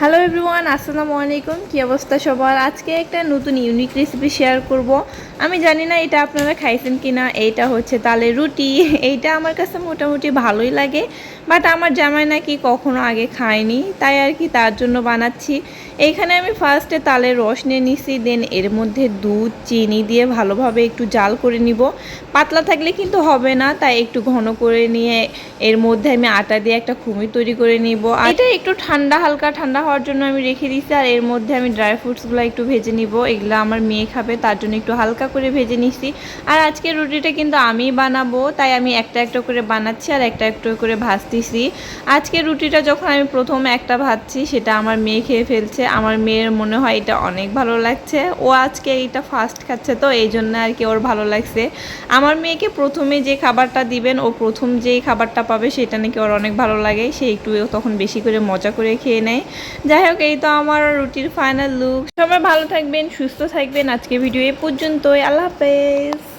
Hello everyone, আসসালামু আলাইকুম। কী অবস্থা সবার? আজকে একটা নতুন ইউনিক রেসিপি শেয়ার করব। আমি জানি না এটা আপনারা খাইছেন কি না। এইটা হচ্ছে তালের রুটি। এইটা আমার কাছে মোটামুটি ভালোই লাগে, বাট আমার জামাই নাকি কখনো আগে খায়নি, তাই আর কি তার জন্য বানাচ্ছি। এইখানে আমি ফার্স্টে তালের রস নিয়ে নিছি, দেন এর মধ্যে দুধ চিনি দিয়ে ভালোভাবে একটু জাল করে নিব। পাতলা থাকলে কিন্তু হবে না, তাই একটু ঘন করে নিয়ে এর মধ্যে আমি আটা দিয়ে একটা খুমি তৈরি করে নিব। এটা একটু ঠান্ডা, হালকা ঠান্ডা হওয়ার জন্য আমি রেখে দিচ্ছি। আর এর মধ্যে আমি ড্রাই ফ্রুটসগুলো একটু ভেজে নিব, এগুলো আমার মেয়ে খাবে, তার জন্য একটু হালকা করে ভেজে নিচ্ছি। আর আজকে রুটিটা কিন্তু আমিই বানাবো, তাই আমি একটা একটা করে বানাচ্ছি আর একটা একটা করে ভাজতেছি। আজকে রুটিটা যখন আমি প্রথম একটা ভাজছি, সেটা আমার মেয়ে খেয়ে ফেলছে। আমার মেয়ের মনে হয় এটা অনেক ভালো লাগছে। ও আজকে এইটা ফার্স্ট খাচ্ছে, তো এই জন্য আর কি ওর ভালো লাগছে। আমার মেয়েকে প্রথমে যে খাবারটা দিবেন, ও প্রথম যেই খাবারটা পাবে সেটা নাকি ওর অনেক ভালো লাগে, সে একটু তখন বেশি করে মজা করে খেয়ে নেয়। যাই হোক, এই তো আমার রুটির ফাইনাল লুক। সবাই ভালো থাকবেন, সুস্থ থাকবেন। আজকে ভিডিও এ পর্যন্তই। আল্লাহ হাফেজ।